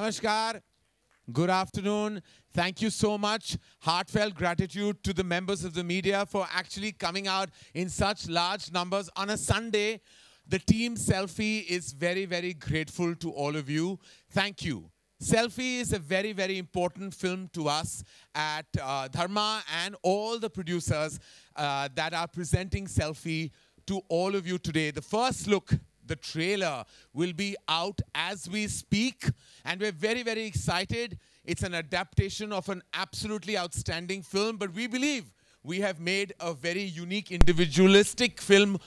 Namaskar. Good afternoon. Thank you so much. Heartfelt gratitude to the members of the media for actually coming out in such large numbers on a Sunday. The team Selfie is very, very grateful to all of you. Thank you. Selfie is a very, very important film to us at Dharma and all the producers that are presenting Selfie to all of you today. The first look, the trailer, will be out as we speak, and we're very, very excited. It's an adaptation of an absolutely outstanding film, but we believe we have made a very unique, individualistic film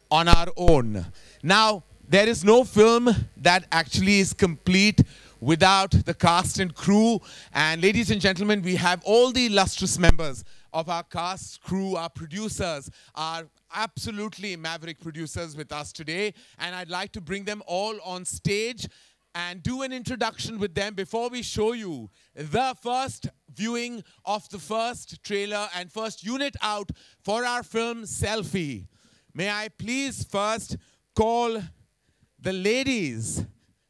on our own. Now, there is no film that actually is complete without the cast and crew. And ladies and gentlemen, we have all the illustrious members of our cast, crew, our producers, our absolutely maverick producers with us today. And I'd like to bring them all on stage and do an introduction with them before we show you the first viewing of the first trailer and first unit out for our film, Selfie. May I please first call the ladies.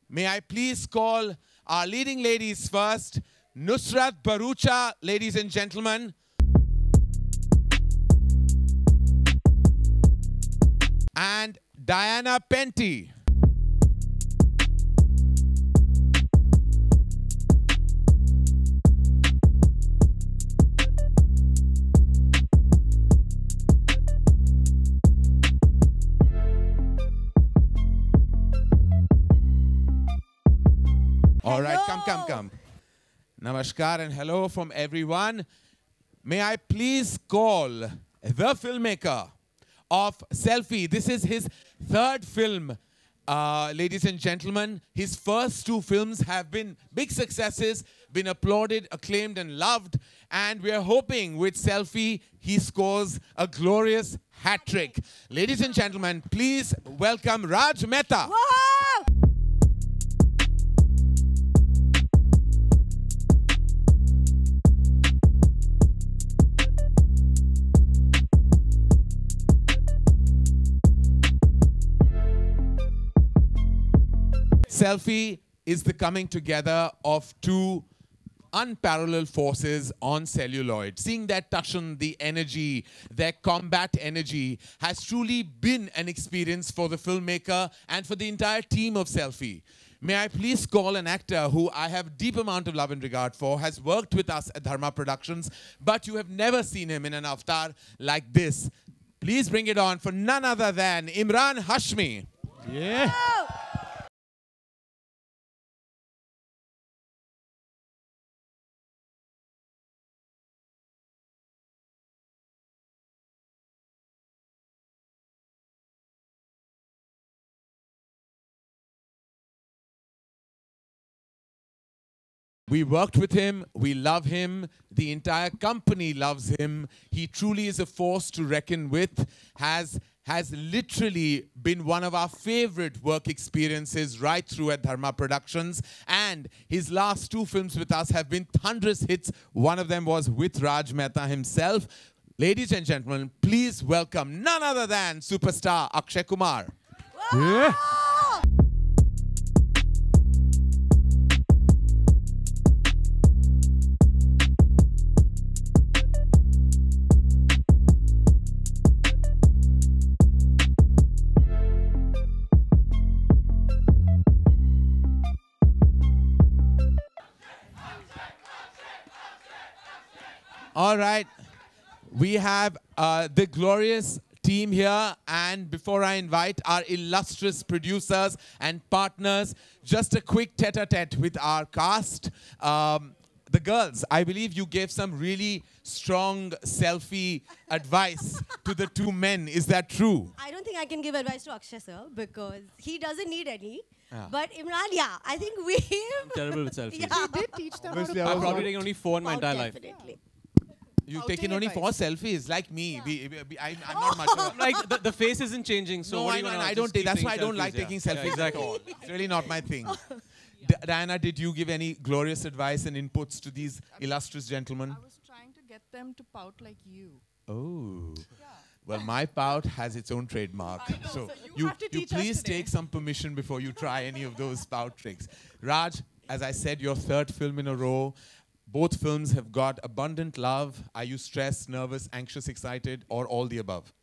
May I please call our leading ladies first. Nushrratt Bharuccha, ladies and gentlemen. And Diana Penty. All right, come. Namaskar and hello from everyone. May I please call the filmmaker of Selfie. This is his third film, ladies and gentlemen. His first two films have been big successes, been applauded, acclaimed and loved. And we are hoping with Selfie, he scores a glorious hat trick. Ladies and gentlemen, please welcome Raj Mehta. Whoa! Selfie is the coming together of two unparalleled forces on celluloid. Seeing their touch-on, the energy, their combat energy has truly been an experience for the filmmaker and for the entire team of Selfie. May I please call an actor who I have deep amount of love and regard for, has worked with us at Dharma Productions, but you have never seen him in an avatar like this. Please bring it on for none other than Emraan Hashmi. Yeah. Oh! We worked with him, we love him, the entire company loves him. He truly is a force to reckon with, has literally been one of our favorite work experiences right through at Dharma Productions. And his last two films with us have been thunderous hits. One of them was with Raj Mehta himself. Ladies and gentlemen, please welcome none other than superstar Akshay Kumar. Yeah. All right, we have the glorious team here, and before I invite our illustrious producers and partners, just a quick tete-a-tete with our cast. The girls, I believe you gave some really strong Selfie advice to the two men. Is that true? I don't think I can give advice to Akshay sir because he doesn't need any. Yeah. But Emraan, yeah, I think we... I'm terrible with selfies. Yeah. He did teach them Obviously, how to I've probably taken only 4 in my entire life. Definitely. You've Outing taken only advice. 4 selfies, like me. Yeah. I'm not much of a... Like, the face isn't changing, so No, what are I you know, gonna I just don't take. keep That's why I taking don't like selfies? taking Yeah, selfies exactly. at all. It's really not my thing. Diana, did you give any glorious advice and inputs to these illustrious gentlemen? I was trying to get them to pout like you. Oh. Yeah. Well, my pout has its own trademark. I know, So so you have to you teach us please today. take some permission before you try any of those pout tricks. Raj, as I said, your third film in a row. Both films have got abundant love. Are you stressed, nervous, anxious, excited, or all the above?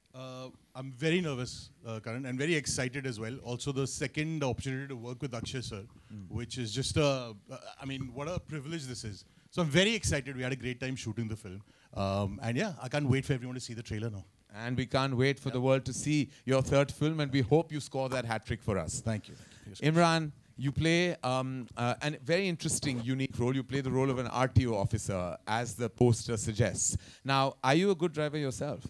I'm very nervous, Karan, and very excited as well. Also, the second opportunity to work with Akshay sir, which is just I mean, what a privilege this is. So I'm very excited. We had a great time shooting the film. And yeah, I can't wait for everyone to see the trailer now. And we can't wait for the world to see your third film, and we hope you score that hat trick for us. Thank you. Imran, you play a very interesting, unique role. You play the role of an RTO officer, as the poster suggests. Now, are you a good driver yourself?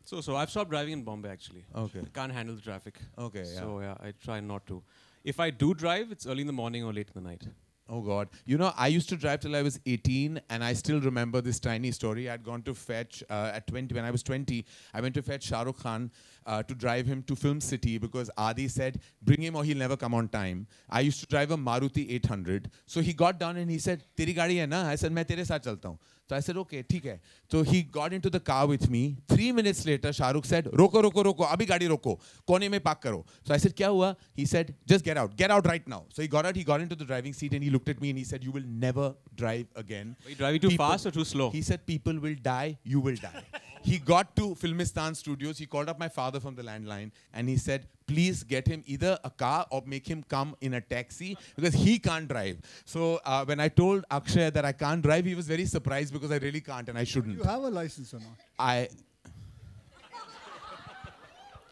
So I've stopped driving in Bombay actually. Okay. I can't handle the traffic. Okay, yeah. So yeah, I try not to. If I do drive, it's early in the morning or late in the night. Oh God. You know, I used to drive till I was 18, and I still remember this tiny story. I'd gone to fetch, at 20, when I was 20, I went to fetch Shah Rukh Khan to drive him to Film City because Adi said, bring him or he'll never come on time. I used to drive a Maruti 800. So he got down and he said, Teri gaadi hai na? I said, main tere saath chalta hu. So I said, okay, theek hai. So he got into the car with me. 3 minutes later, Shah Rukh said, roko, roko, roko, abhi gaadi roko. Kone mein park karo. So I said, kya hua? He said, just get out right now. So he got out, he got into the driving seat and he looked at me and he said, you will never drive again. Are you driving too fast or too slow? He said, people will die, you will die. He got to Filmistan Studios, he called up my father from the landline and he said, please get him either a car or make him come in a taxi because he can't drive. So when I told Akshay that I can't drive, he was very surprised because I really can't and I shouldn't. You have a license or not?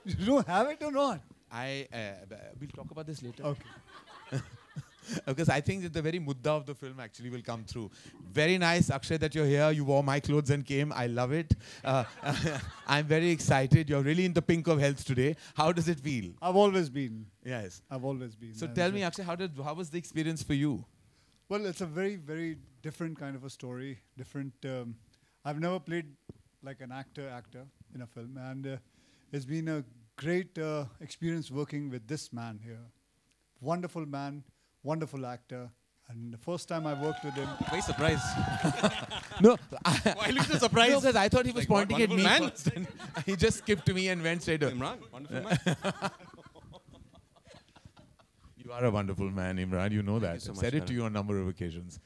You don't have it or not? We'll talk about this later. Okay. Because I think that the very mudda of the film actually will come through. Very nice, Akshay, that you're here. You wore my clothes and came. I love it. I'm very excited. You're really in the pink of health today. How does it feel? I've always been. Yes. I've always been. So tell me, Akshay, how was the experience for you? Well, it's a very, very different kind of a story. Different. I've never played like an actor in a film, and it's been a great experience working with this man here. Wonderful man. Wonderful actor, and the first time I worked with him... Very surprised. No. Why look so surprised? No, because I thought he was like, pointing at me man. first, and he just skipped to me and went straight to... Imran, wonderful man. You are a wonderful man, Imran. You know that. you so I've much, said it to you on a number of occasions.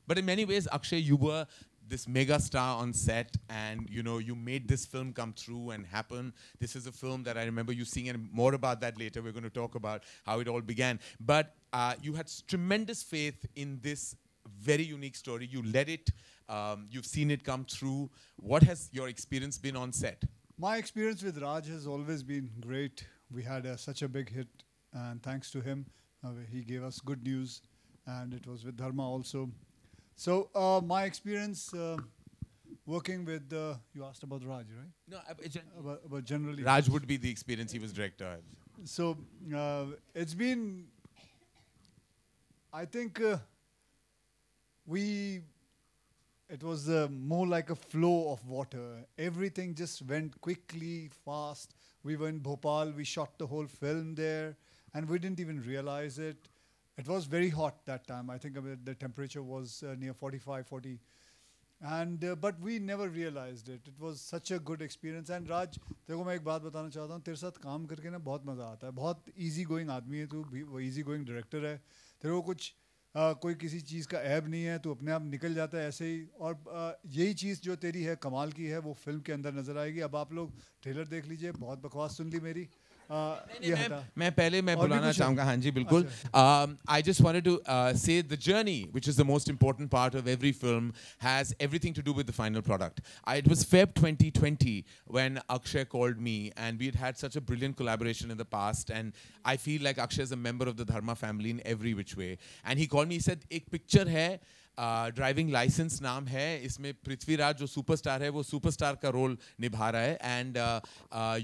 But in many ways, Akshay, you were this mega star on set, and you made this film come true and happen. This is a film that I remember you seeing, and more about that later. We're going to talk about how it all began. But you had tremendous faith in this very unique story. You led it. You've seen it come through. What has your experience been on set? My experience with Raj has always been great. We had such a big hit, and thanks to him, he gave us good news, and it was with Dharma also. So my experience working with, you asked about Raj, right? No, about generally. Raj would be the experience. He was director. So it's been, I think it was more like a flow of water. Everything just went quickly, fast. We were in Bhopal, we shot the whole film there, and we didn't even realize it. It was very hot that time. I think the temperature was near 45, 40. And but we never realized it. It was such a good experience. And Raj, देखो मैं एक बात बताना चाहता हूँ. तेरे साथ काम करके ना बहुत मजा आता है. बहुत easy going आदमी है तू, easy going director है. तेरे को कुछ कोई किसी चीज़ का ऐब नहीं है. तू अपने आप निकल जाता है ऐसे ही. और यही चीज़ जो तेरी है कमाल की है वो फिल्म के अंदर नजर आएगी. अब आप लोग ट्रेलर देख लीजिए. बहुत बकवास सुन ली मेरी. मैं बुलाना चाहूँगा हाँ जी बिल्कुल. I just wanted to say the journey, which is the most important part of every film, has everything to do with the final product. It was Feb 2020 when Akshay called me, and we had such a brilliant collaboration in the past, and I feel like Akshay is a member of the Dharma family in every which way. And he called me, he said, एक picture है, driving licence नाम है, इसमें पृथ्वीराज जो superstar है वो superstar का role निभा रहा है, and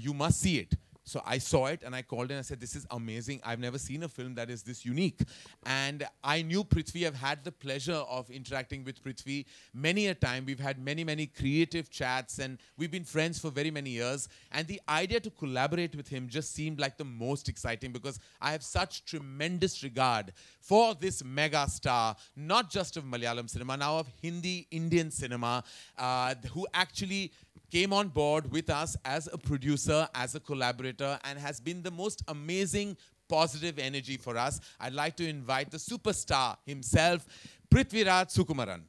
you must see it. So I saw it and I called and I said, this is amazing. I've never seen a film that is this unique. And I knew Prithvi. I've had the pleasure of interacting with Prithvi many a time. We've had many, many creative chats and we've been friends for very many years. And the idea to collaborate with him just seemed like the most exciting because I have such tremendous regard for this mega star, not just of Malayalam cinema, now of Hindi, Indian cinema, who actually came on board with us as a producer, as a collaborator, and has been the most amazing positive energy for us, I'd like to invite the superstar himself, Prithviraj Sukumaran.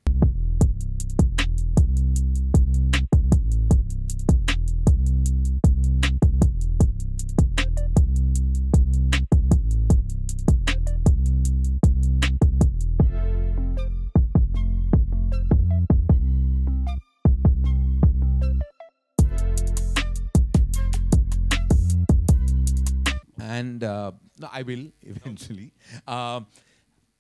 And no, I will eventually.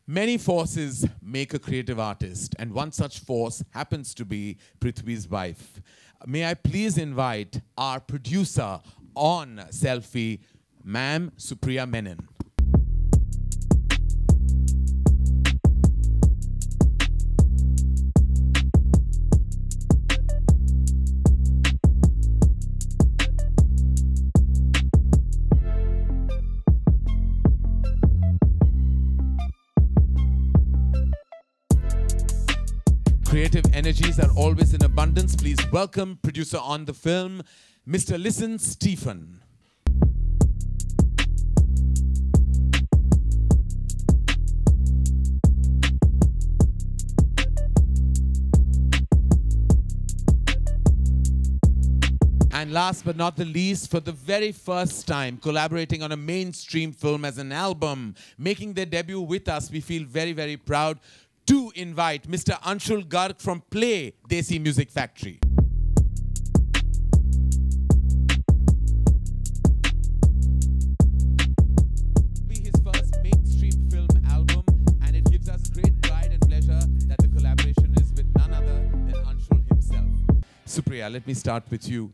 Many forces make a creative artist, and one such force happens to be Prithvi's wife. May I please invite our producer on Selfie, Ma'am Supriya Menon. Creative energies are always in abundance. Please welcome producer on the film, Mr. Listen Stephen. And last but not the least, for the very first time, collaborating on a mainstream film as an album, making their debut with us, we feel very, very proud to invite Mr. Anshul Garg from Play Desi Music Factory. Be his first mainstream film album, and it gives us great pride and pleasure that the collaboration is with none other than Anshul himself. Supriya, let me start with you.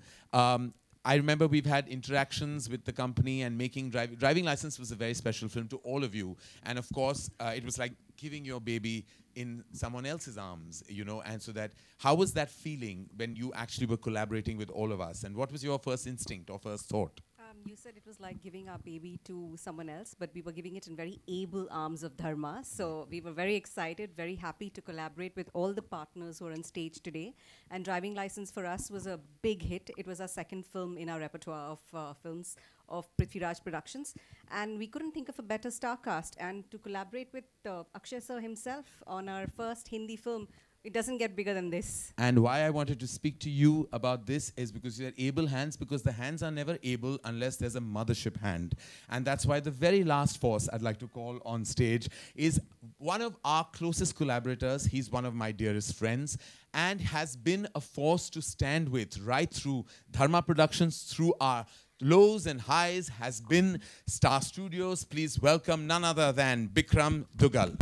I remember we've had interactions with the company, and making Driving License was a very special film to all of you. And of course, it was like giving your baby in someone else's arms, you know, and so that, how was that feeling when you actually were collaborating with all of us? And what was your first instinct or first thought? You said it was like giving our baby to someone else, but we were giving it in very able arms of Dharma. So we were very excited, very happy to collaborate with all the partners who are on stage today. And Driving License for us was a big hit. It was our second film in our repertoire of films of Prithviraj Productions. And we couldn't think of a better star cast. And to collaborate with Akshay sir himself on our first Hindi film, it doesn't get bigger than this. And why I wanted to speak to you about this is because you're able hands, because the hands are never able unless there's a mothership hand. And that's why the very last force I'd like to call on stage is one of our closest collaborators. He's one of my dearest friends and has been a force to stand with right through Dharma Productions, through our lows and highs, has been Star Studios. Please welcome none other than Bikram Dugal.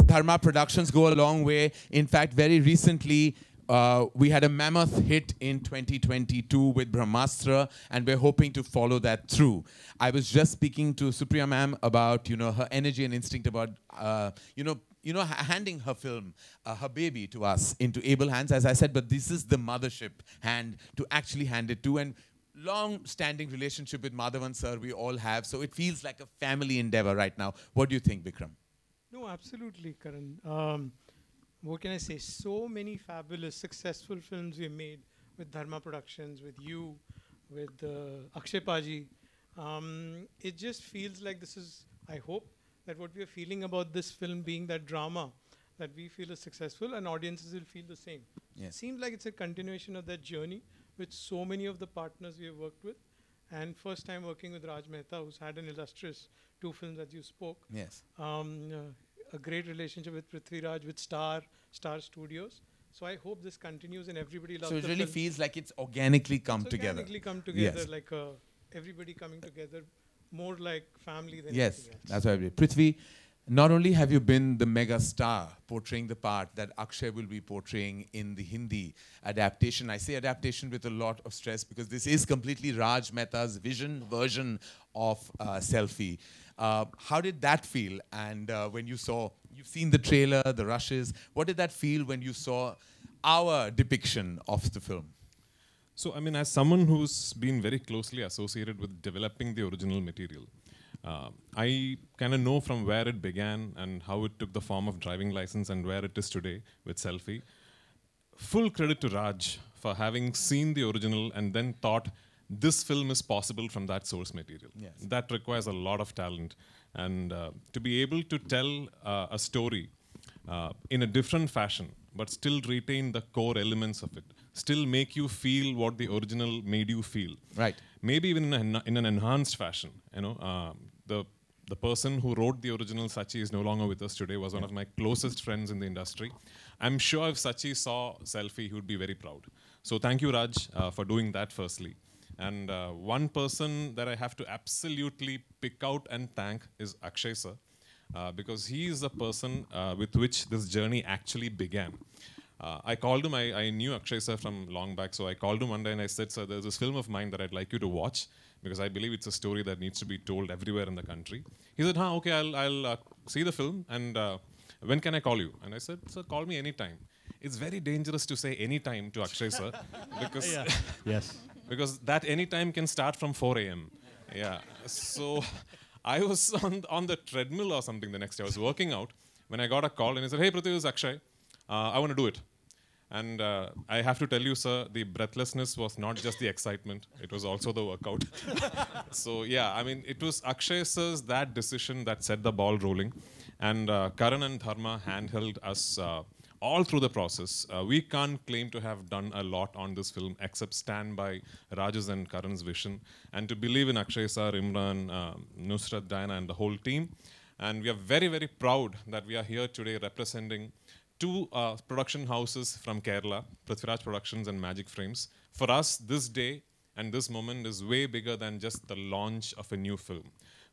Dharma Productions go a long way. In fact, very recently, we had a mammoth hit in 2022 with Brahmastra, and we're hoping to follow that through. I was just speaking to Supriya ma'am about, you know, her energy and instinct about, handing her film, her baby to us into able hands, as I said, but this is the mothership hand to actually hand it to. And long-standing relationship with Madhavan sir we all have, so it feels like a family endeavor right now. What do you think, Bikram? No, absolutely, Karan. What can I say? So many fabulous, successful films we made with Dharma Productions, with you, with Akshay Paji. It just feels like this is, I hope, that what we are feeling about this film being that drama that we feel is successful, and audiences will feel the same. Yes. It seems like it's a continuation of that journey with so many of the partners we have worked with. And first time working with Raj Mehta, who's had an illustrious 2 films that you spoke. Yes. A great relationship with Prithviraj, with Star Studios. So I hope this continues and everybody loves So the it really film. feels like it's organically come It's together. organically come together, Yes. like everybody coming together, more like family than Yes, anything else. that's what I believe. Prithvi, not only have you been the mega star portraying the part that Akshay will be portraying in the Hindi adaptation. I say adaptation with a lot of stress because this is completely Raj Mehta's version of Selfie. How did that feel? And when you've seen the trailer, the rushes, what did that feel when you saw our depiction of the film? So, I mean, as someone who's been very closely associated with developing the original material, I kind of know from where it began and how it took the form of driving license and where it is today with Selfie. Full credit to Raj for having seen the original and then thought this film is possible from that source material. Yes. That requires a lot of talent. And to be able to tell a story in a different fashion, but still retain the core elements of it, still make you feel what the original made you feel. Right. Maybe even in an enhanced fashion. You know, the person who wrote the original, Sachi, is no longer with us today, was one of my closest friends in the industry. I'm sure if Sachi saw Selfie, he would be very proud. So thank you, Raj, for doing that firstly. And one person that I have to absolutely pick out and thank is Akshay sir, because he is the person with which this journey actually began. I called him, I knew Akshay sir from long back, so I called him one day and I said, sir, there's this film of mine that I'd like you to watch, because I believe it's a story that needs to be told everywhere in the country. He said, okay, I'll see the film, and when can I call you? And I said, sir, call me anytime. It's very dangerous to say anytime to Akshay sir, because Yes. because that anytime can start from 4 a.m. Yeah. So I was on the treadmill or something the next day. I was working out when I got a call and he said, hey, Prithvi, this is Akshay. I want to do it. And I have to tell you, sir, the breathlessness was not just the excitement. It was also the workout. So yeah, I mean, it was Akshay sir's that decision that set the ball rolling. And Karan and Dharma handheld us all through the process. We can't claim to have done a lot on this film except stand by Raj's and Karan's vision and to believe in Akshay sir, Imran, Nushrratt, Diana and the whole team. And we are very, very proud that we are here today representing two production houses from Kerala, Prithviraj Productions and Magic Frames. For us, this day and this moment is way bigger than just the launch of a new film.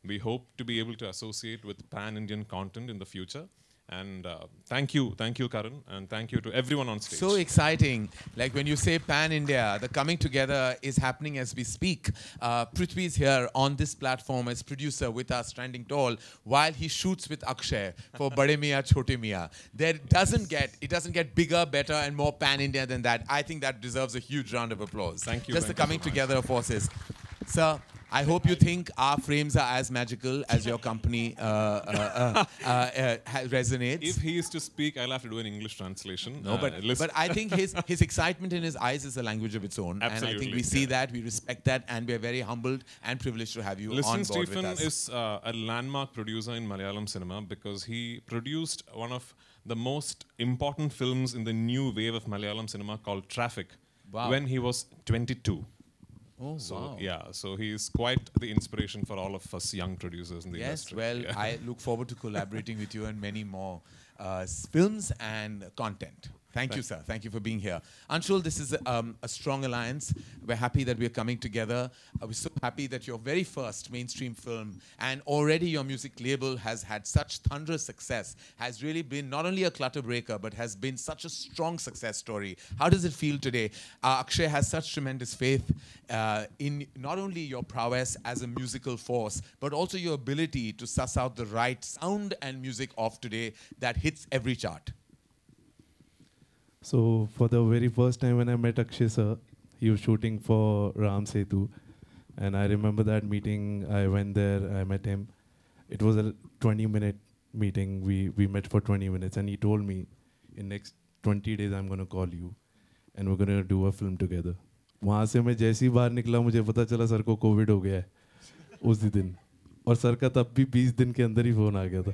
We hope to be able to associate with pan-Indian content in the future. And thank you, Karan, and thank you to everyone on stage. So exciting. Like when you say pan-India, the coming together is happening as we speak. Prithvi is here on this platform as producer with us, standing tall, while he shoots with Akshay for Bade Miyan Chote Miyan. It doesn't get bigger, better, and more pan-India than that. I think that deserves a huge round of applause. Thank you. Just the Thank you coming so much. together of forces. Sir, I hope you think our frames are as magical as your company resonates. If he is to speak, I'll have to do an English translation. No, but I think his excitement in his eyes is a language of its own. Absolutely, And I think we see that, we respect that, and we are very humbled and privileged to have you Listen, on board Stephen with us. is a landmark producer in Malayalam cinema because he produced one of the most important films in the new wave of Malayalam cinema called Traffic Wow. when he was 22. Oh, So wow. yeah, so he is quite the inspiration for all of us young producers in the Yes, industry. well, Yeah. I look forward to collaborating with you on many more films and content. Thank you, sir. Thank you for being here. Anshul, this is a strong alliance. We're happy that we're coming together. We're so happy that your very first mainstream film and already your music label has had such thunderous success, has really been not only a clutter breaker, but has been such a strong success story. How does it feel today? Akshay has such tremendous faith in not only your prowess as a musical force, but also your ability to suss out the right sound and music of today that hits every chart. So for the very first time when I met Akshay sir, he was shooting for Ram Setu. And I remember that meeting, I went there, I met him. It was a 20-minute meeting, we met for 20 minutes and he told me, in next 20 days I'm going to call you and we're going to do a film together. वहाँ से मैं जैसे ही बाहर निकला मुझे पता चला sir को कोविड हो गया है उसी दिन और सर का तब भी 20 दिन के अंदर ही फोन आ गया था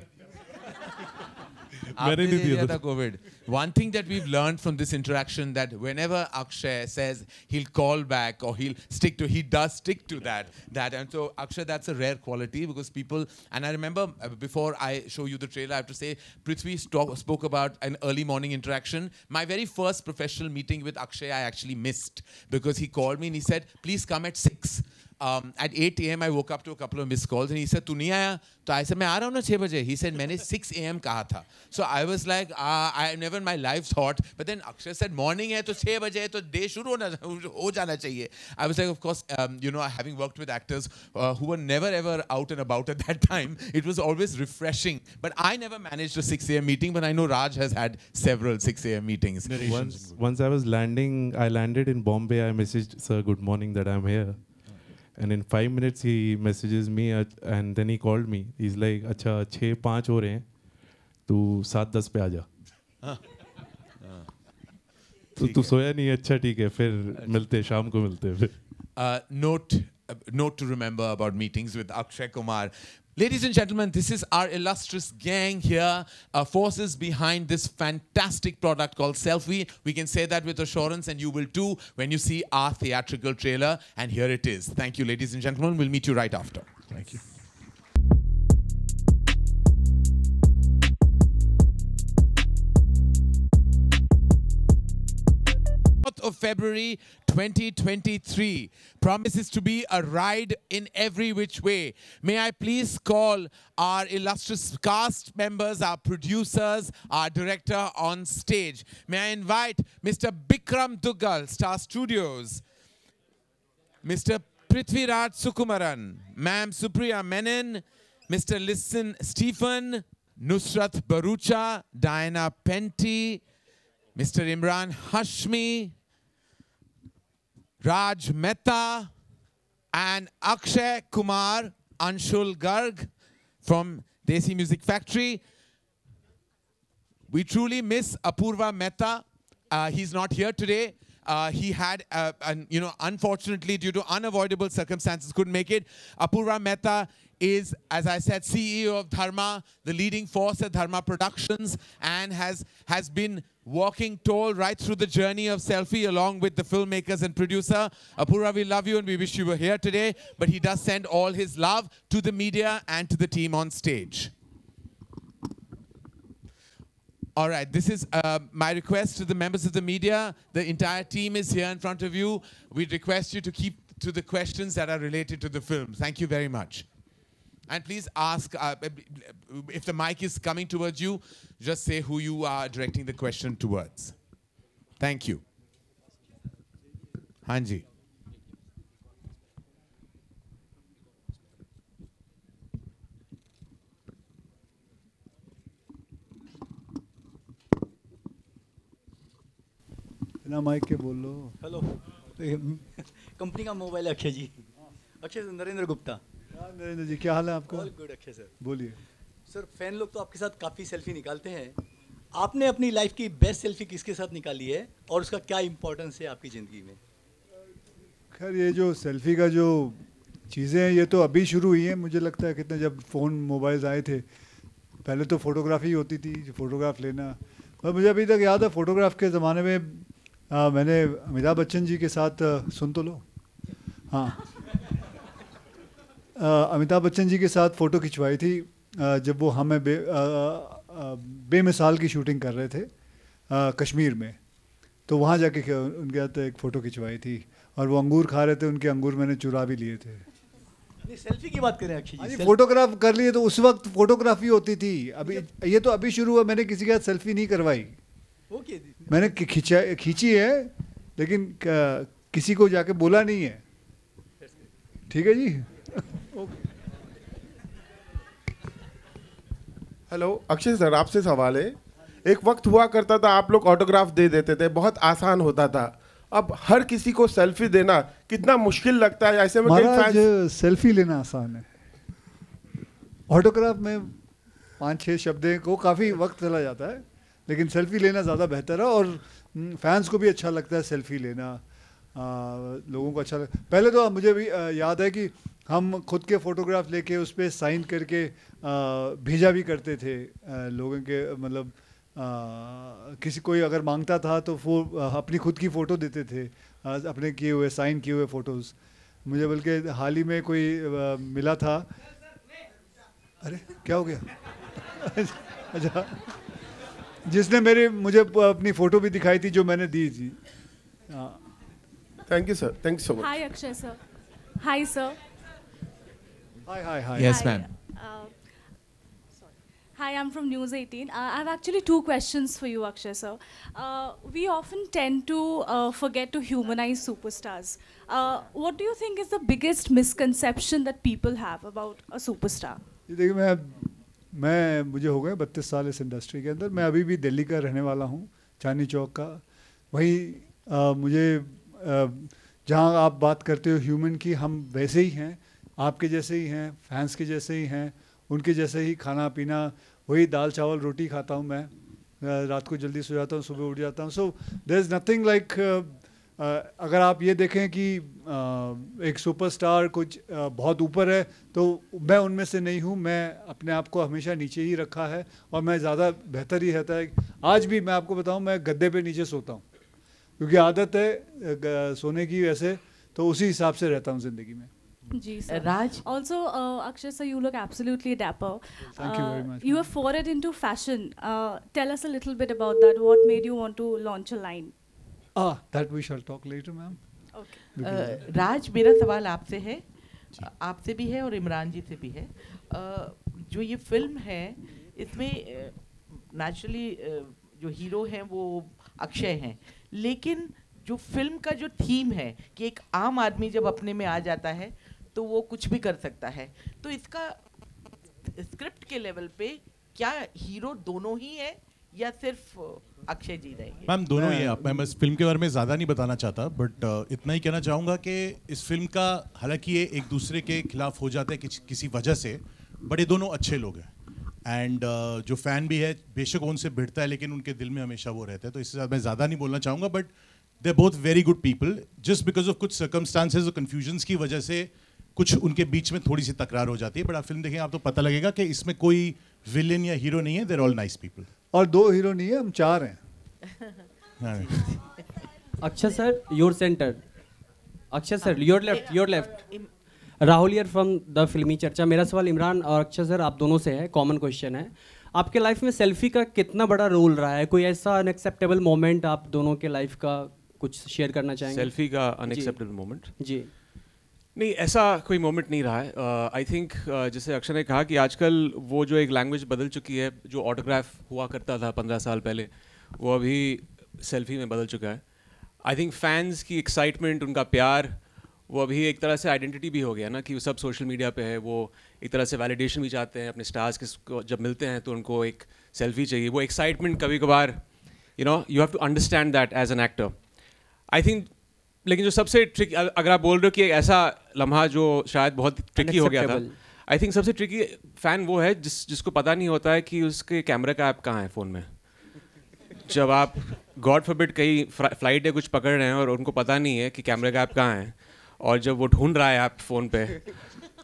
After the COVID, one thing that we've learned from this interaction that whenever Akshay says he'll call back or he does stick to that. And so Akshay, that's a rare quality because people, and I remember before I show you the trailer, I have to say, Prithvi spoke about an early morning interaction. My very first professional meeting with Akshay, I actually missed because he called me and he said, please come at 6. At 8 a.m. I woke up to a couple of missed calls and he said, "Tu nahi aaya?" So I said, "मैं आ रहा हूँ ना 6 बजे." He said, "मैंने 6 a.m. कहा था." So I was like, I never in my life thought. But then Akshay said, "Morning है तो 6 बजे है तो day शुरू हो जाना चाहिए." I was like, of course, having worked with actors who were never ever out and about at that time, it was always refreshing. But I never managed a 6 a.m. meeting, but I know Raj has had several 6 a.m. meetings. Once I landed in Bombay, I messaged sir, good morning, that I'm here. and in 5 minutes he messages me and then he called me. He's like, अच्छा 6-5 हो रहे हैं, तू 7-10 पे आ जा. तो सोया नहीं, अच्छा ठीक है, फिर मिलते, शाम को मिलते फिर. Note to remember about meetings with Akshay Kumar. Ladies and gentlemen, this is our illustrious gang here, forces behind this fantastic product called Selfie. We can say that with assurance, and you will too when you see our theatrical trailer. And here it is. Thank you, ladies and gentlemen. We'll meet you right after. Thank you. Of February 2023 promises to be a ride in every which way. May I please call our illustrious cast members, our producers, our director on stage. May I invite Mr. Bikram Duggal, Star Studios, Mr. Prithviraj Sukumaran, Ma'am Supriya Menon, Mr. Listen Stephen, Nushrratt Bharuccha, Diana Penty, Mr. Emraan Hashmi, Raj Mehta, and Akshay Kumar, Anshul Garg from Desi Music Factory. We truly miss Apurva Mehta. He's not here today. He had, unfortunately, due to unavoidable circumstances, couldn't make it. Apurva Mehta is, as I said, CEO of Dharma, the leading force at Dharma Productions, and has been walking tall right through the journey of Selfie along with the filmmakers and producer. Apurva, we love you and we wish you were here today, but he does send all his love to the media and to the team on stage. All right, this is my request to the members of the media. The entire team is here in front of you. We request you to keep to the questions that are related to the film. Thank you very much. And please ask, if the mic is coming towards you, just say who you are directing the question towards. Thank you. Hanji. बिना mic के बोल लो. Hello, company का mobile है अक्षय जी. अक्षय नरेंद्र गुप्ता. नरेंद्र जी, क्या हाल है आपका? All good Akshay sir. बोलिए. Sir, fan लोग तो आपके साथ काफ़ी सेल्फी निकालते हैं. आपने अपनी लाइफ की बेस्ट सेल्फी किसके साथ निकाली है और उसका क्या इंपॉर्टेंस है आपकी ज़िंदगी में? खैर, ये जो सेल्फी का जो चीज़ें हैं, ये तो अभी शुरू हुई हैं. मुझे लगता है कितने जब फ़ोन मोबाइल्स आए थे, पहले तो फ़ोटोग्राफी होती थी, फ़ोटोग्राफ लेना. और मुझे अभी तक याद है, फ़ोटोग्राफ के ज़माने में मैंने अमिताभ बच्चन जी के साथ सुन तो लो. हाँ, अमिताभ बच्चन जी के साथ फ़ोटो खिंचवाई थी जब वो हमें बेमिसाल की शूटिंग कर रहे थे कश्मीर में. तो वहाँ जाके उनके साथ एक फ़ोटो खिंचवाई थी और वो अंगूर खा रहे थे. उनके अंगूर मैंने चुरा भी लिए थे. सेल्फी की बात करें अक्षय जी. फोटोग्राफ कर लिए तो उस वक्त फोटोग्राफी होती थी. अभी ये तो अभी शुरू हुआ. मैंने किसी के साथ सेल्फी नहीं करवाई. मैंने खींची है, लेकिन किसी को जाके बोला नहीं है. ठीक है जी. हेलो अक्षय सर, आपसे सवाल है. एक वक्त हुआ करता था आप लोग ऑटोग्राफ दे देते थे, बहुत आसान होता था. अब हर किसी को सेल्फी देना कितना मुश्किल लगता है. ऐसे में महाराज, सेल्फी लेना आसान है. ऑटोग्राफ में 5-6 शब्दों को काफ़ी वक्त चला जाता है, लेकिन सेल्फी लेना ज़्यादा बेहतर है. और फैंस को भी अच्छा लगता है सेल्फी लेना. लोगों को अच्छा पहले तो मुझे भी याद है कि हम खुद के फ़ोटोग्राफ लेके उस पर साइन करके भेजा भी करते थे लोगों के. मतलब किसी कोई अगर मांगता था तो वो अपनी खुद की फ़ोटो देते थे, अपने किए हुए साइन किए हुए फ़ोटोज़. मुझे बल्कि हाल ही में कोई मिला था. अरे क्या हो गया? अच्छा, जिसने मुझे अपनी फ़ोटो भी दिखाई थी जो मैंने दी थी. Thank you sir. Thank you so much. Hi Akshay sir. Hi sir. Hi. Yes, ma'am. Hi, I'm from News 18. I have actually 2 questions for you, Akshay sir. We often tend to forget to humanize superstars. What do you think is the biggest misconception that people have about a superstar? देखिए, मुझे हो गए 32 साल इस industry के अंदर. मैं अभी भी दिल्ली का रहने वाला हूँ, चांदनी चौक का. वहीं मुझे जहाँ आप बात करते हो ह्यूमन की, हम वैसे ही हैं, आपके जैसे ही हैं, फैंस के जैसे ही हैं, उनके जैसे ही खाना पीना, वही दाल चावल रोटी खाता हूँ मैं, रात को जल्दी सो जाता हूँ, सुबह उठ जाता हूँ. So there is nothing like, अगर आप ये देखें कि एक सुपरस्टार कुछ बहुत ऊपर है, तो मैं उनमें से नहीं हूँ. मैं अपने आप को हमेशा नीचे ही रखा है और मैं ज़्यादा बेहतर ही रहता है. आज भी मैं आपको बताऊँ, मैं गद्दे पे नीचे सोता हूँ क्योंकि आदत है सोने की, वैसे तो उसी हिसाब से रहता हूँ ज़िंदगी में. Ji, sir. Raj? Also, Akshay sir, you look absolutely dapper. Thank you very much. You have forayed into fashion. Tell us a little bit about that. What made you want to launch a line? That we shall talk later, ma'am. Okay. राज, मेरा सवाल आपसे है, आपसे भी है और इमरान जी से भी है. जो ये फिल्म है, इसमें नेचुरली जो हीरो हैं वो अक्षय हैं, लेकिन जो फिल्म का जो थीम है कि एक आम आदमी जब अपने में आ जाता है तो वो कुछ भी कर सकता है, तो इसका स्क्रिप्ट के लेवल पे क्या हीरो दोनों ही है या सिर्फ अक्षय जी रहेंगे? मैम दोनों ही हैं. मैं बस फिल्म के बारे में ज़्यादा नहीं बताना चाहता, बट इतना ही कहना चाहूँगा कि इस फिल्म का, हालांकि ये एक दूसरे के खिलाफ हो जाते हैं किसी वजह से, बट ये दोनों अच्छे लोग हैं. एंड जो फ़ैन भी है बेशक उनसे भिड़ता है, लेकिन उनके दिल में हमेशा वो रहते हैं. तो इससे मैं ज़्यादा नहीं बोलना चाहूँगा, but they are both very good people. Just because of कुछ सर्कमस्टांसेस और कन्फ्यूजन्स की वजह से कुछ उनके बीच में थोड़ी सी तकरार हो जाती है. बट आप फिल्म देखें आप तो पता लगेगा कि इसमें कोई विलेन या हीरो नहीं है. They are all nice people. और 2 हीरो नहीं है, हम 4 हैं. Akshay sir, your center. Akshay sir, your left. Rahul here from the Filmy Charcha. मेरा सवाल इमरान और अक्षय सर आप दोनों से है, कॉमन क्वेश्चन है. आपके लाइफ में सेल्फी का कितना बड़ा रोल रहा है? कोई ऐसा अनएक्सेप्टेबल मोमेंट आप दोनों के लाइफ का कुछ शेयर करना चाहेंगे? सेल्फी का अनएक्सेप्टेबल मोमेंट? जी नहीं, ऐसा कोई मोमेंट नहीं रहा है. आई थिंक जैसे अक्षय ने कहा कि आजकल वो जो एक लैंग्वेज बदल चुकी है, जो ऑटोग्राफ हुआ करता था 15 साल पहले, वो अभी सेल्फी में बदल चुका है. आई थिंक फैंस की एक्साइटमेंट, उनका प्यार, वो अभी एक तरह से आइडेंटिटी भी हो गया ना, कि वो सब सोशल मीडिया पे है. वो एक तरह से वैलिडेशन भी चाहते हैं अपने स्टार्स के, जब मिलते हैं तो उनको एक सेल्फी चाहिए. वो एक्साइटमेंट कभी कभार you have to understand that as an actor. I think, लेकिन जो सबसे ट्रिकी, अगर आप बोल रहे हो कि एक ऐसा लम्हा जो शायद बहुत ट्रिकी हो गया था, आई थिंक सबसे ट्रिकी फ़ैन वो है जिसको पता नहीं होता है कि उसके कैमरे का ऐप कहाँ है फ़ोन में. जब आप गॉड फॉरबिड कहीं फ्लाइट या कुछ पकड़ रहे हैं और उनको पता नहीं है कि कैमरे का ऐप कहाँ है, और जब वो ढूंढ रहा है ऐप फ़ोन पे,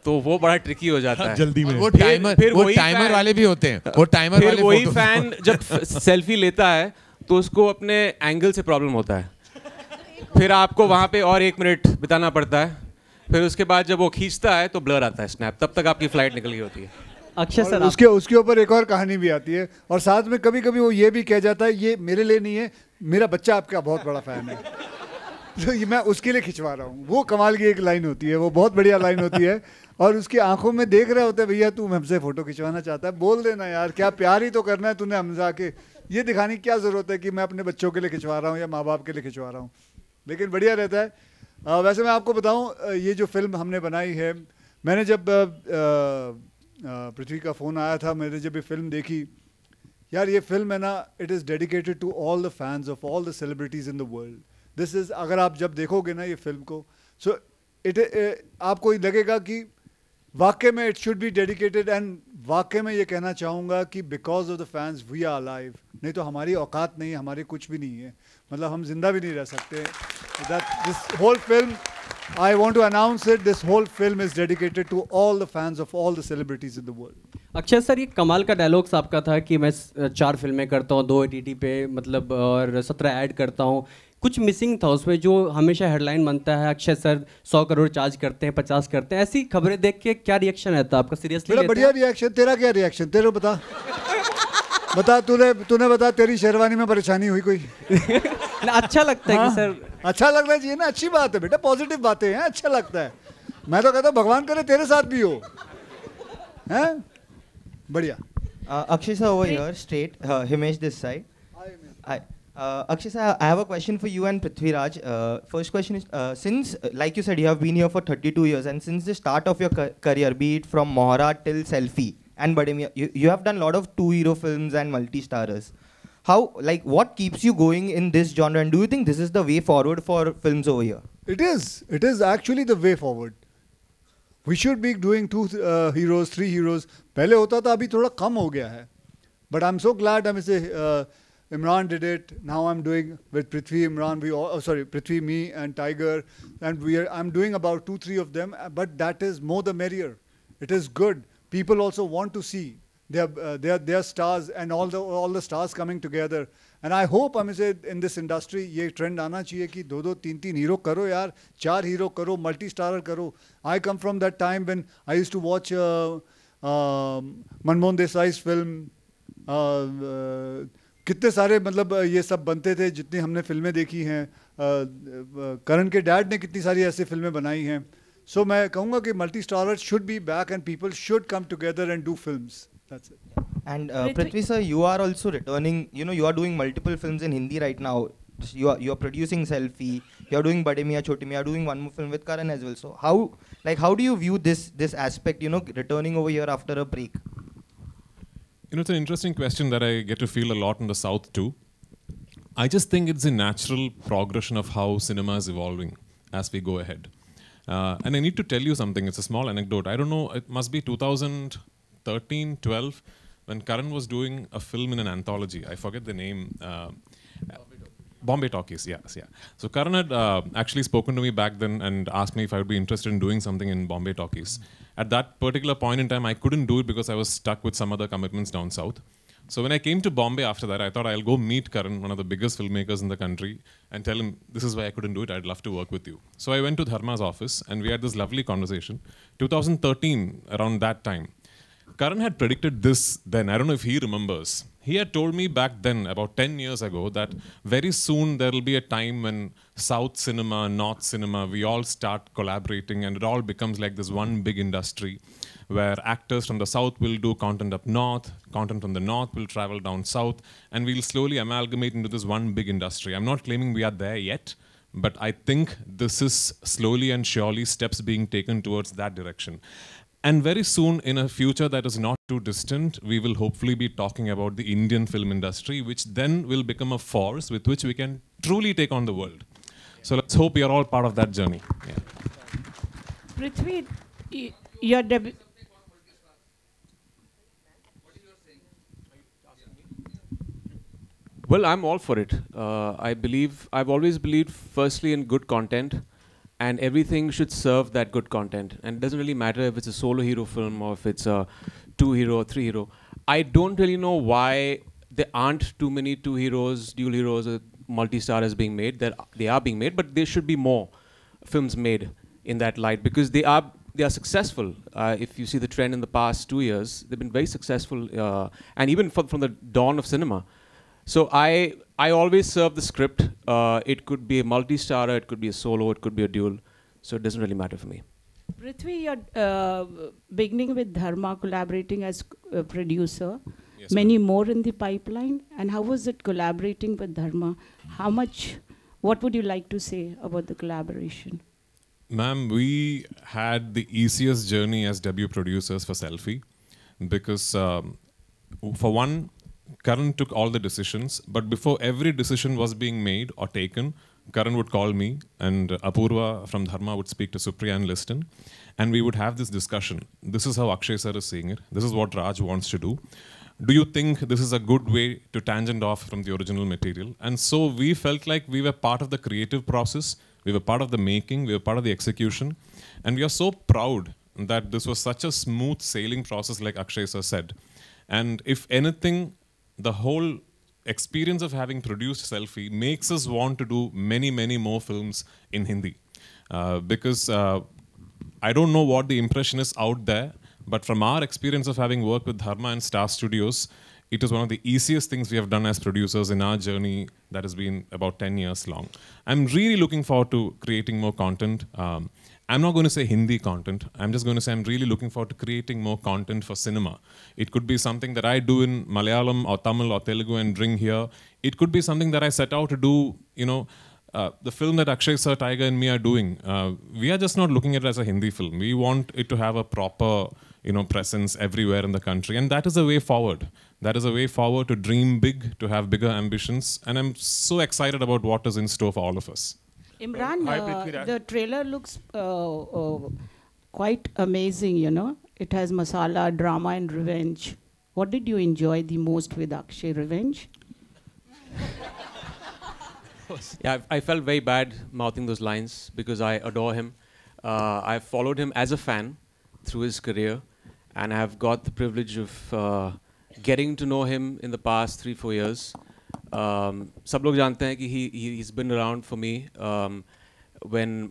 तो वो बड़ा ट्रिकी हो जाता है. जल्दी में वो टाइमर वाले भी होते हैं. वो टाइमर वाले, वही फैन जब सेल्फी लेता है तो उसको अपने एंगल से प्रॉब्लम होता है. फिर आपको वहाँ पे और 1 मिनट बिताना पड़ता है. फिर उसके बाद जब वो खींचता है तो ब्लर आता है स्नैप. तब तक आपकी फ्लाइट निकल गई होती है. अक्षय सर, उसके ऊपर एक और कहानी भी आती है, और साथ में कभी कभी वो ये भी कह जाता है, ये मेरे लिए नहीं है, मेरा बच्चा आपका बहुत बड़ा फ़ैन है, तो ये मैं उसके लिए खिंचवा रहा हूँ. वो कमाल की एक लाइन होती है, वो बहुत बढ़िया लाइन होती है. और उसकी आंखों में देख रहे होते हैं, भैया तू हमसे फ़ोटो खिंचवाना चाहता है, बोल देना यार, क्या प्यार ही तो करना है तूने हमसे आके. ये दिखाने की क्या ज़रूरत है कि मैं अपने बच्चों के लिए खिंचवा रहा हूँ या माँ बाप के लिए खिंचवा रहा हूँ. लेकिन बढ़िया रहता है. वैसे मैं आपको बताऊँ, ये जो फिल्म हमने बनाई है, मैंने जब पृथ्वी का फ़ोन आया था, मैंने जब ये फिल्म देखी, यार ये फिल्म है ना, it is dedicated to all the fans of all the celebrities in the world. This is, अगर आप जब देखोगे ना ये फिल्म को, सो आपको लगेगा कि वाकई में it should be dedicated. And वाकई में ये कहना चाहूँगा कि because of the fans we are alive. नहीं तो हमारी औकात नहीं है, हमारे कुछ भी नहीं है, मतलब हम जिंदा भी नहीं रह सकते. This whole film, I want to announce it, this whole film is dedicated to all the fans of all the celebrities in the world. Akshay sir, ये कमाल का डायलॉग्स आपका था कि मैं 4 फिल्में करता हूँ, 2 OTT पे, मतलब और 17 ऐड करता हूँ. कुछ मिसिंग था उसमें जो हमेशा हेडलाइन बनता है, अक्षय सर 100 करोड़ चार्ज करते हैं, 50 करते हैं. ऐसी खबरें देख के क्या रिएक्शन रहता है आपका? सीरियसली बड़ा बढ़िया रिएक्शन. तेरा क्या रिएक्शन, तेरे बता तूने बता, तेरी शेरवानी में परेशानी हुई कोई? अच्छा लगता है कि सर, अच्छा लगना चाहिए ना, अच्छी बात है बेटा, पॉजिटिव बातें हैं, अच्छा लगता है. मैं तो कहता हूँ भगवान करे तेरे साथ भी हो, हैं? बढ़िया. Akshay sir over here, straight. Himesh this side. Hi. Akshay sir, I have a question for you and Prithviraj. First question is, since, like you said, you have been here for 32 years, and since the start of your career, be it from Mohra till Selfie and Bade Miyan, you have done a lot of 2-hero films and multi-starers. How, like, what keeps you going in this genre, and do you think this is the way forward for films over here? It is. It is actually the way forward. We should be doing 2 heroes, 3 heroes. पहले होता था, अभी थोड़ा कम हो गया है. But I'm so glad Imran did it. Now I'm doing with Prithvi, Imran. Prithvi, me, and Tiger, and I'm doing about 2, 3 of them. But that is more the merrier. It is good. People also want to see their stars and all the stars coming together. And I hope in this industry ये trend आना चाहिए कि 2, 3 hero करो यार, 4 hero करो, multi-starrer करो. I come from that time when I used to watch Manmohan Desai's film. कितने सारे मतलब ये सब बनते थे जितनी हमने फिल्में देखी हैं. करण के डैड ने कितनी सारी ऐसी फिल्में बनाई हैं. So मैं कहूँगा कि multi-starrers should be back and people should come together and do films. That's it. And Prithvi sir, you are also returning. You are doing multiple films in Hindi right now. You are producing Selfie. You are doing Bade Miyan Choti Miyan. You are doing one more film with Karan as well. So how do you view this aspect? Returning over here after a break. It's an interesting question that I get to feel a lot in the South too. I just think it's a natural progression of how cinema is evolving as we go ahead. And I need to tell you something. It's a small anecdote. I don't know. It must be 2013, 12. When Karan was doing a film in an anthology, I forget the name, Bombay Talkies, yes, yeah. So Karan had actually spoken to me back then and asked me if I would be interested in doing something in Bombay Talkies. At that particular point in time, I couldn't do it because I was stuck with some other commitments down south. So when I came to Bombay after that, I thought I'll go meet Karan, one of the biggest filmmakers in the country, and tell him, this is why I couldn't do it, I'd love to work with you. So I went to Dharma's office and we had this lovely conversation. 2013, around that time, Karan had predicted this then. I don't know if he remembers. He had told me back then, about 10 years ago, that very soon there will be a time when South cinema, North cinema, we all start collaborating and it all becomes like this one big industry where actors from the South will do content up North, content from the North will travel down South, and we'll slowly amalgamate into this one big industry. I'm not claiming we are there yet, but I think this is slowly and surely steps being taken towards that direction. And very soon, in a future that is not too distant, we will hopefully be talking about the Indian film industry, which then will become a force with which we can truly take on the world. So let's hope we are all part of that journey. Yeah. Prithvi, your debut... Well, I'm all for it. I've always believed firstly in good content, and everything should serve that good content. And it doesn't really matter if it's a solo hero film or if it's a 2 hero or 3 hero. I don't really know why there aren't too many 2 heroes, dual heroes, or multi-stars being made. They are being made, but there should be more films made in that light because they are successful. If you see the trend in the past 2 years, they've been very successful, and even from the dawn of cinema. So I always serve the script. It could be a multi-starrer, it could be a solo, it could be a dual. So it doesn't really matter for me. Prithvi, you're beginning with Dharma, collaborating as a producer. Yes, Many more in the pipeline. And how was it collaborating with Dharma? What would you like to say about the collaboration? Ma'am, we had the easiest journey as debut producers for Selfie because for one, Karan took all the decisions, but before every decision was being made or taken, Karan would call me and Apurva from Dharma would speak to Supriya and listen, and we would have this discussion. This is how Akshay sir is seeing it. This is what Raj wants to do. Do you think this is a good way to tangent off from the original material? And so we felt like we were part of the creative process, we were part of the making, we were part of the execution, and we are so proud that this was such a smooth sailing process like Akshay sir said. And if anything, the whole experience of having produced Selfie makes us want to do many, many more films in Hindi. Because I don't know what the impression is out there, but from our experience of having worked with Dharma and Star Studios, it is one of the easiest things we have done as producers in our journey that has been about 10 years long. I'm really looking forward to creating more content. I'm not going to say Hindi content. I'm just going to say I'm really looking forward to creating more content for cinema. It could be something that I do in Malayalam or Tamil or Telugu and bring here. It could be something that I set out to do, the film that Akshay sir, Tiger and me are doing. We are just not looking at it as a Hindi film. We want it to have a proper, presence everywhere in the country. And that is a way forward. That is a way forward to dream big, to have bigger ambitions. And I'm so excited about what is in store for all of us. Imran, Hi, Prithviraj. the trailer looks quite amazing, you know. It has masala, drama and revenge. What did you enjoy the most with Akshay? Revenge? Yeah, I felt very bad mouthing those lines because I adore him. I've followed him as a fan through his career, and I've got the privilege of getting to know him in the past 3-4 years. सब लोग जानते हैं कि he's been around for me when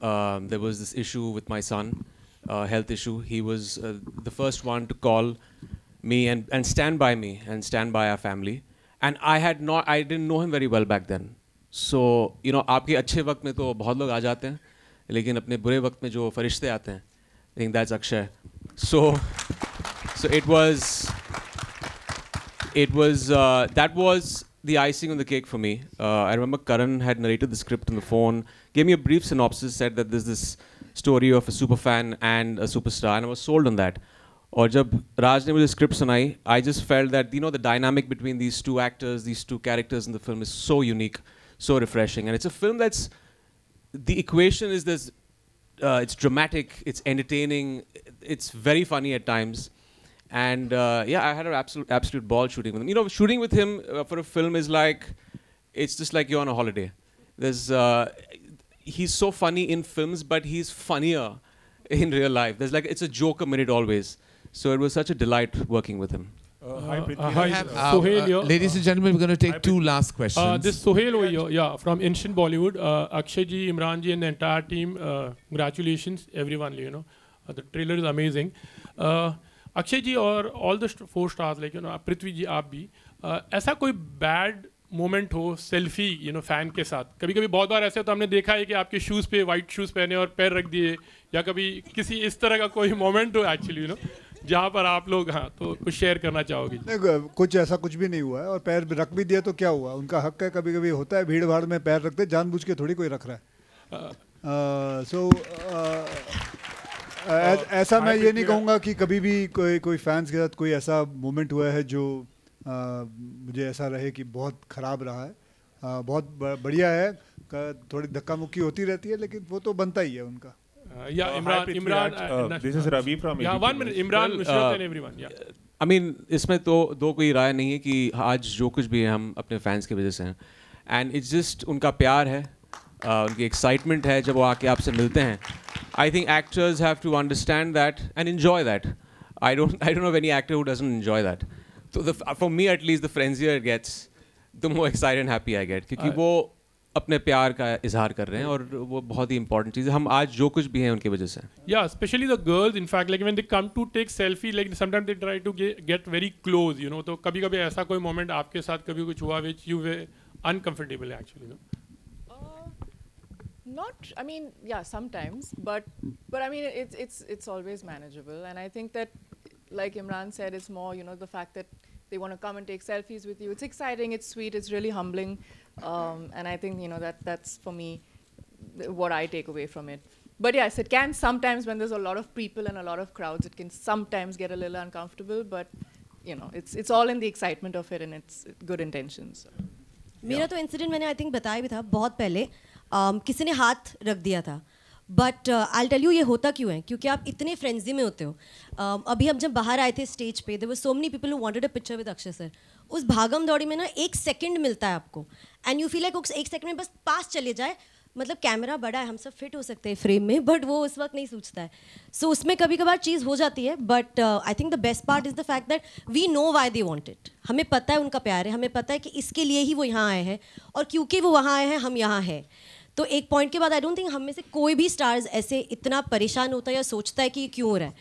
there was this issue with my son, health issue. He was the first one to call me and stand by me and stand by our family. And I didn't know him very well back then. So, you know, आपके अच्छे वक्त में तो बहुत लोग आ जाते हैं, लेकिन अपने बुरे वक्त में जो फरिश्ते आते हैं, I think that's Akshay. So that was the icing on the cake for me. I remember Karan had narrated the script on the phone, gave me a brief synopsis, said that there's this story of a super fan and a superstar, and I was sold on that. और जब राज ने मुझे script सुनाई, I just felt that, you know, the dynamic between these two actors, these two characters in the film is so unique, so refreshing. And it's a film that's, the equation is this, it's dramatic, it's entertaining, it's very funny at times. And yeah, I had an absolute ball shooting with him. You know, shooting with him for a film is like, it's just like you're on a holiday. There's, he's so funny in films, but he's funnier in real life. There's like, it's a joke a minute always. So it was such a delight working with him. Hi, Sohail here. Ladies and gentlemen, we're going to take 2 last questions. This Sohail over here, yeah, from Ancient Bollywood. Akshay ji, Imran ji, and the entire team. Congratulations, everyone. You know, the trailer is amazing. Akshay ji और all the 4 stars, like, you know, Prithvi ji, आप भी, ऐसा कोई bad moment हो selfie, you know, fan के साथ? कभी-कभी बहुत बार ऐसे तो हमने देखा है कि आपके shoes पे white shoes पहने और पैर रख दिए, या कभी किसी इस तरह का कोई moment हो actually, you know, जहाँ पर आप लोग, हाँ, तो कुछ share करना चाहोगे? कुछ ऐसा कुछ भी नहीं हुआ है, और पैर रख भी दिया तो क्या हुआ? उनका हक है, कभी-कभी होता है भीड़ भाड़ में पैर रखते, जानबूझ के थोड़ी कोई रख रहा है. So ऐसा मैं ये नहीं कहूँगा कि कभी भी कोई फैंस के साथ कोई ऐसा मोमेंट हुआ है जो मुझे ऐसा रहे कि बहुत ख़राब रहा है. बहुत बढ़िया है, थोड़ी धक्का मुक्की होती रहती है, लेकिन वो तो बनता ही है उनका. Yeah, Imran. This is Ravi from. Yeah, 1 minute. Imran, Nushrratt, and everyone. Yeah. I mean, इसमें तो दो कोई राय नहीं है कि आज जो कुछ भी है हम अपने फैंस की वजह से हैं. And it's just उनका प्यार है, उनकी excitement है जब वो आके आपसे मिलते हैं. I think actors have to understand that and enjoy that. I don't know of any actor who doesn't enjoy that. So for me at least, the frenzier it gets, the more excited and happy I get. क्योंकि वो अपने प्यार का इजहार कर रहे हैं और वो बहुत ही important चीज़ है. हम आज जो कुछ भी हैं उनकी वजह से. Yeah, especially the girls. In fact, like when they come to take selfie, like sometimes they try to get very close. You know, तो कभी-कभी ऐसा कोई moment आपके साथ कभी कुछ हुआ which you were uncomfortable actually. You know? Not, I mean, yeah, sometimes, but I mean, it's always manageable, and I think that, like Imran said, it's more, you know, the fact that they want to come and take selfies with you. It's exciting, it's sweet, it's really humbling, and I think, you know, that's for me what I take away from it. But yes, it can sometimes, when there's a lot of people and a lot of crowds, it can sometimes get a little uncomfortable, but you know, it's all in the excitement of it, and it's good intentions. So. मेरा तो incident मैंने I think बताया भी था बहुत पहले. किसी ने हाथ रख दिया था, बट आई टेल यू ये होता क्यों है, क्योंकि आप इतने फ्रेंजी में होते हो. अभी हम जब बाहर आए थे स्टेज पे, there were so many people who wanted a picture with Akshay sir. उस भागम दौड़ी में ना 1 सेकंड मिलता है आपको, एंड यू फील लाइक उस 1 सेकंड में बस पास चले जाए. मतलब कैमरा बड़ा है, हम सब फिट हो सकते हैं फ्रेम में, बट वो उस वक्त नहीं सोचता है. सो उसमें कभी कभार चीज़ हो जाती है, but I think the best part is the fact that we know why they want it. हमें पता है उनका प्यार है, हमें पता है कि इसके लिए ही वो यहाँ आए हैं, और क्योंकि वो वहाँ आए हैं हम यहाँ हैं. तो एक पॉइंट के बाद आई डोंट थिंक हम में से कोई भी स्टार्स ऐसे इतना परेशान होता है या सोचता है कि ये क्यों हो रहा है.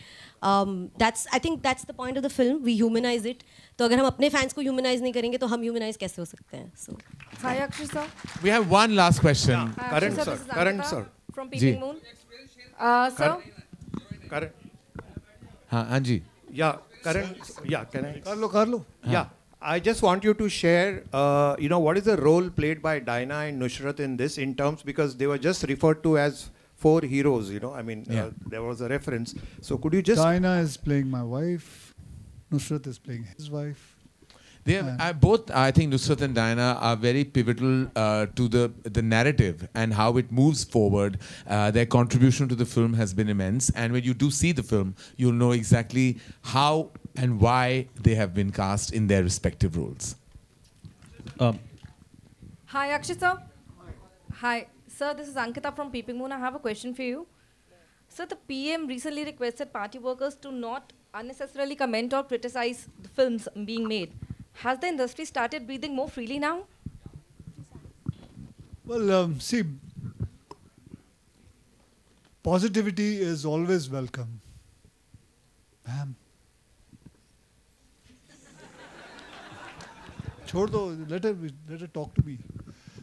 I think that's the point of the film. We humanize it. तो अगर हम अपने फैंस को ह्यूमनाइज नहीं करेंगे तो हम ह्यूमनाइज कैसे हो सकते हैं. सो Hi Akshay sir. We have one last question. Karan sir. Karan sir. From Peeping Moon. Sir. Karan. हाँ Anji. Yeah, Karan. Yeah, can I? कर लो. Yeah. I just want you to share, you know, what is the role played by Dinah and Nushrratt in this, in terms, because they were just referred to as 4 heroes, you know. I mean, there was a reference. So could you just... Dinah is playing my wife. Nushrratt is playing his wife. They are both, I think, Nusrat and Diana are very pivotal to the narrative and how it moves forward. Their contribution to the film has been immense. And when you do see the film, you'll know exactly how and why they have been cast in their respective roles. Hi, Akshay sir. Hi. Sir, this is Ankita from Peeping Moon. I have a question for you. Sir, the PM recently requested party workers to not unnecessarily comment or criticize the films being made. Has the industry started breathing more freely now? Well, see, positivity is always welcome. Ma'am. Chhod do, let her talk to me.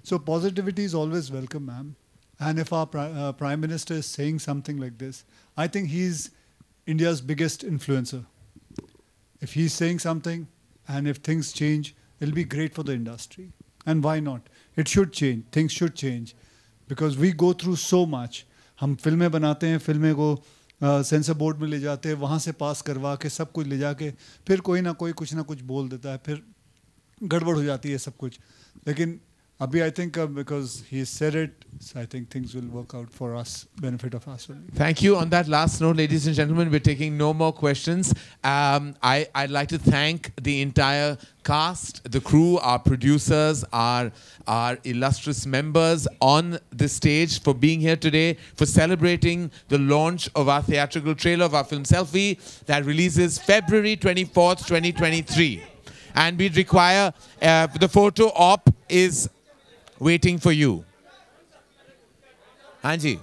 So positivity is always welcome, ma'am. And if our Prime Minister is saying something like this, I think he's India's biggest influencer. If he's saying something, and if things change, it'll be great for the industry. And why not? It should change. Things should change. Because we go through so much. हम फिल्में बनाते हैं, फिल्में को sensor board में ले जाते हैं, वहाँ से पास करवा के सब कुछ ले जाके फिर कोई ना कुछ बोल देता है, फिर गड़बड़ हो जाती है सब कुछ. लेकिन Abhi, I think because he said it, so I think things will work out for us, benefit of us only. Thank you. On that last note, ladies and gentlemen, we're taking no more questions. I'd like to thank the entire cast, the crew, our producers, our illustrious members on the stage for being here today, for celebrating the launch of our theatrical trailer of our film Selfie that releases February 24th, 2023. And we'd require, the photo op is waiting for you. Anji.